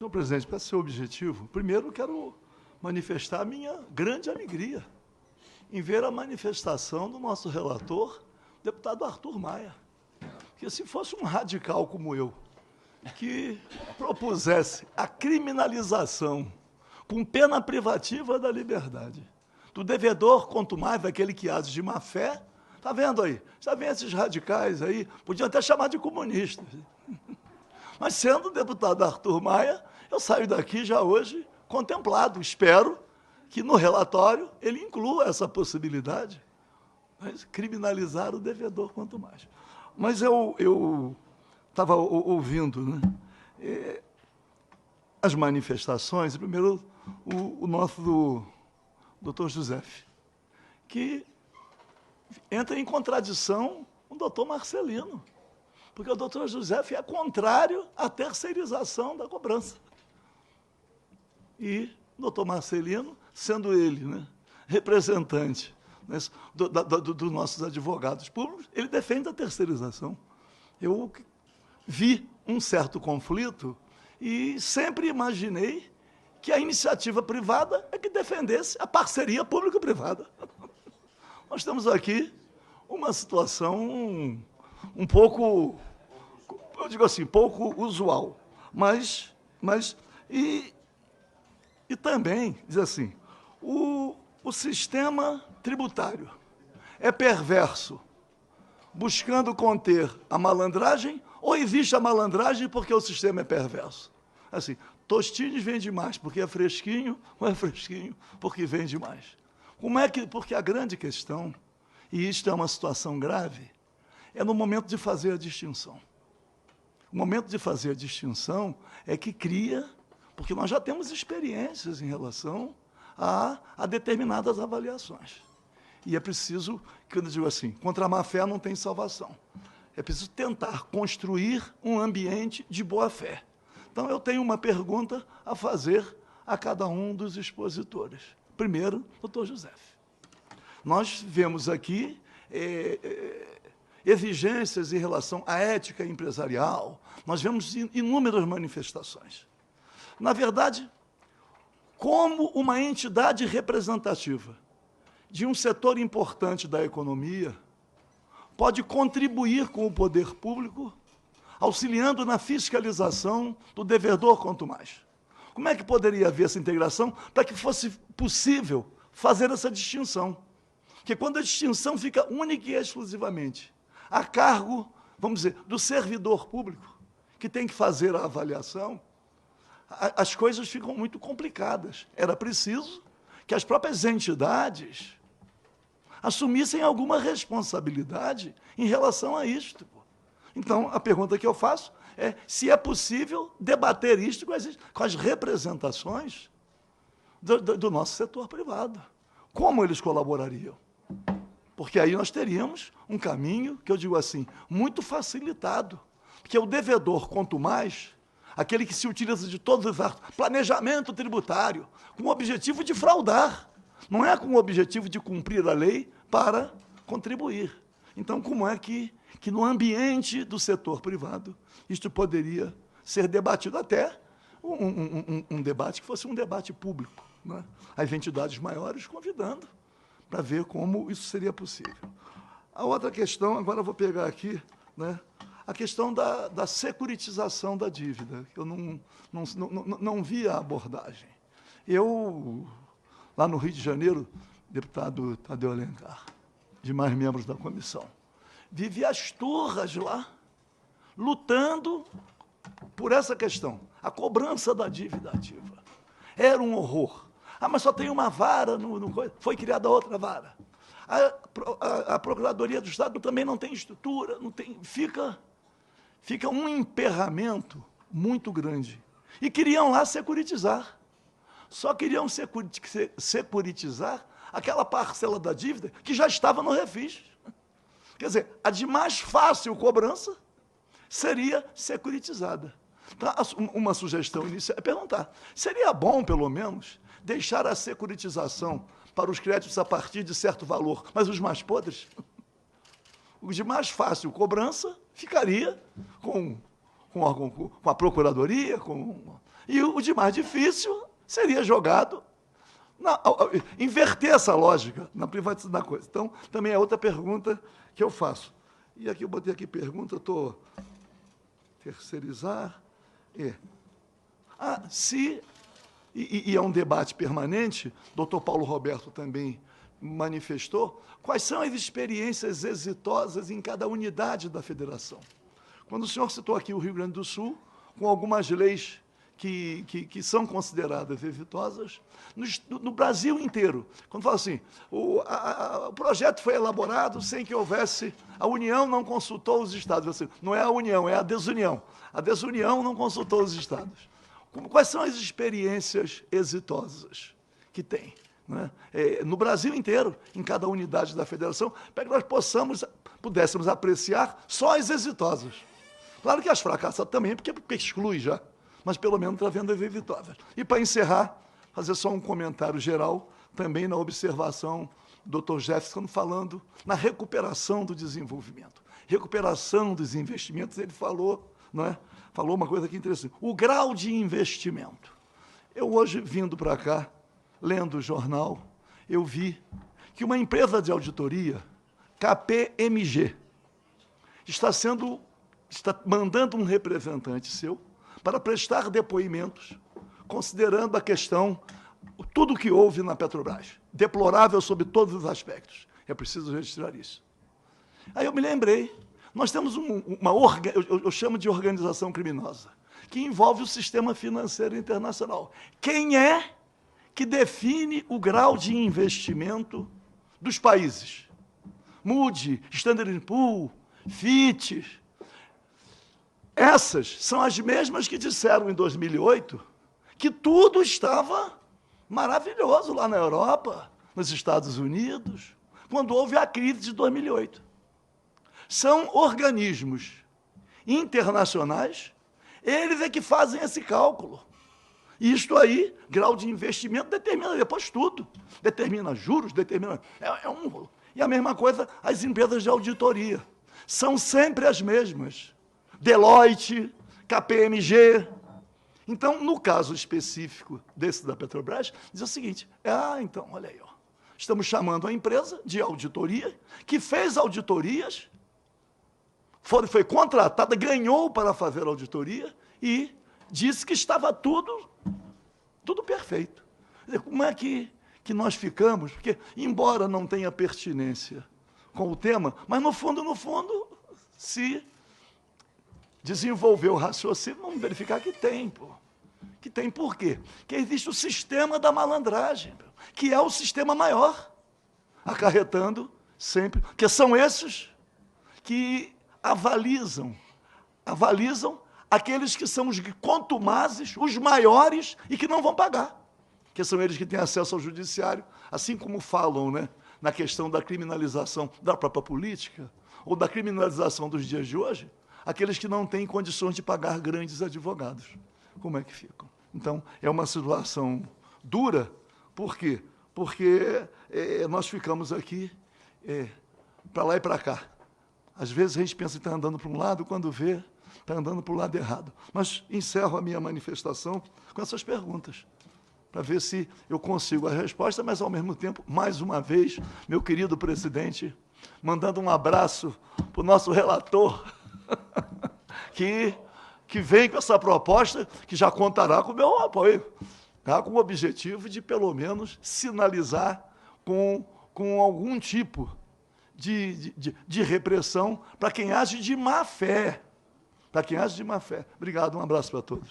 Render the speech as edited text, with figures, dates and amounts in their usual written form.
Senhor presidente, para ser objetivo, primeiro quero manifestar a minha grande alegria em ver a manifestação do nosso relator, deputado Arthur Maia. Que se fosse um radical como eu, que propusesse a criminalização com pena privativa da liberdade do devedor contumável, aquele que age de má fé, está vendo aí? Já vem esses radicais aí, podiam até chamar de comunistas. Mas sendo o deputado Arthur Maia, eu saio daqui já hoje contemplado. Espero que no relatório ele inclua essa possibilidade. Mas criminalizar o devedor quanto mais. Mas eu estava ouvindo, né, as manifestações, primeiro o nosso doutor José, que entra em contradição com o doutor Marcelino, porque o doutor José é contrário à terceirização da cobrança. E o doutor Marcelino, sendo ele, né, representante, né, dos nossos advogados públicos, ele defende a terceirização. Eu vi um certo conflito e sempre imaginei que a iniciativa privada é que defendesse a parceria público-privada. Nós temos aqui uma situação um pouco, eu digo assim, pouco usual, mas e também, diz assim, o sistema tributário é perverso, buscando conter a malandragem, ou existe a malandragem porque o sistema é perverso? Assim, Tostines vende mais porque é fresquinho, ou é fresquinho porque vende mais? Como é que, porque a grande questão, e isto é uma situação grave, é no momento de fazer a distinção. O momento de fazer a distinção é que cria, porque nós já temos experiências em relação a determinadas avaliações. E é preciso, que eu digo assim, contra a má-fé não tem salvação. É preciso tentar construir um ambiente de boa-fé. Então, eu tenho uma pergunta a fazer a cada um dos expositores. Primeiro, doutor José. Nós vemos aqui exigências em relação à ética empresarial, nós vemos inúmeras manifestações. Na verdade, como uma entidade representativa de um setor importante da economia pode contribuir com o poder público, auxiliando na fiscalização do devedor quanto mais? Como é que poderia haver essa integração para que fosse possível fazer essa distinção? Porque quando a distinção fica única e exclusivamente a cargo, vamos dizer, do servidor público, que tem que fazer a avaliação, as coisas ficam muito complicadas. Era preciso que as próprias entidades assumissem alguma responsabilidade em relação a isto. Então, a pergunta que eu faço é se é possível debater isto com as representações do nosso setor privado. Como eles colaborariam? Porque aí nós teríamos um caminho, que eu digo assim, muito facilitado. Porque o devedor, quanto mais, aquele que se utiliza de todos os atos, planejamento tributário, com o objetivo de fraudar, não é com o objetivo de cumprir a lei para contribuir. Então, como é que no ambiente do setor privado isto poderia ser debatido, até um debate que fosse um debate público, né? As entidades maiores convidando para ver como isso seria possível. A outra questão, agora eu vou pegar aqui, né, a questão da securitização da dívida. Eu não vi a abordagem. Eu, lá no Rio de Janeiro, deputado Tadeu Alencar, demais membros da comissão, vivi as turras lá, lutando por essa questão, a cobrança da dívida ativa. Era um horror. Ah, mas só tem uma vara, foi criada outra vara. A Procuradoria do Estado também não tem estrutura, não tem, fica um emperramento muito grande. E queriam lá securitizar. Só queriam securitizar aquela parcela da dívida que já estava no refis. Quer dizer, a de mais fácil cobrança seria securitizada. Então, uma sugestão inicial é perguntar, seria bom, pelo menos, deixar a securitização para os créditos a partir de certo valor, mas os mais podres? O de mais fácil cobrança ficaria com a Procuradoria, E o de mais difícil seria jogado, inverter essa lógica na privatização da coisa. Então, também é outra pergunta que eu faço. E aqui eu botei aqui pergunta, estou... Terceirizar. E é um debate permanente, doutor Paulo Roberto também manifestou, quais são as experiências exitosas em cada unidade da federação. Quando o senhor citou aqui o Rio Grande do Sul, com algumas leis que são consideradas exitosas, no Brasil inteiro, quando fala assim, o projeto foi elaborado sem que houvesse, a União não consultou os Estados, assim, não é a União, é a desunião. A desunião não consultou os Estados. Quais são as experiências exitosas que tem? Né? No Brasil inteiro, em cada unidade da federação, para que nós pudéssemos apreciar só as exitosas. Claro que as fracassadas também, porque exclui já, mas pelo menos está vendo as exitosas. E para encerrar, fazer só um comentário geral, também na observação do Dr. Jefferson, falando na recuperação do desenvolvimento, recuperação dos investimentos, ele falou, não é? Falou uma coisa aqui interessante, o grau de investimento. Eu hoje, vindo para cá, lendo o jornal, eu vi que uma empresa de auditoria, KPMG, está mandando um representante seu para prestar depoimentos, considerando a questão, tudo o que houve na Petrobras, deplorável sob todos os aspectos. É preciso registrar isso. Aí eu me lembrei, nós temos eu chamo de organização criminosa, que envolve o sistema financeiro internacional. Quem é que define o grau de investimento dos países? Moody, Standard & Poor's, Fitch. Essas são as mesmas que disseram em 2008 que tudo estava maravilhoso lá na Europa, nos Estados Unidos, quando houve a crise de 2008. São organismos internacionais, eles é que fazem esse cálculo. Isto aí, grau de investimento, determina depois tudo. Determina juros, determina... E a mesma coisa, as empresas de auditoria. São sempre as mesmas. Deloitte, KPMG. Então, no caso específico desse da Petrobras, diz o seguinte, então, olha aí, ó, estamos chamando a empresa de auditoria, que fez auditorias, foi contratada, ganhou para fazer auditoria e disse que estava tudo perfeito. Como é que nós ficamos? Porque, embora não tenha pertinência com o tema, mas, no fundo, se desenvolver o raciocínio, vamos verificar que tem, pô. Que tem por quê? Que existe o sistema da malandragem, que é o sistema maior, acarretando sempre, que são esses que avalizam aqueles que são os contumazes, os maiores e que não vão pagar, que são eles que têm acesso ao judiciário, assim como falam, né, na questão da criminalização da própria política, ou da criminalização dos dias de hoje, aqueles que não têm condições de pagar grandes advogados. Como é que ficam? Então, é uma situação dura. Por quê? Porque nós ficamos aqui para lá e para cá. Às vezes a gente pensa que está andando para um lado, quando vê, está andando para o lado errado. Mas encerro a minha manifestação com essas perguntas, para ver se eu consigo a resposta, mas, ao mesmo tempo, mais uma vez, meu querido presidente, mandando um abraço para o nosso relator, que vem com essa proposta, que já contará com o meu apoio, tá? Com o objetivo de, pelo menos, sinalizar com algum tipo de repressão para quem age de má fé. Para quem age de má fé. Obrigado, um abraço para todos.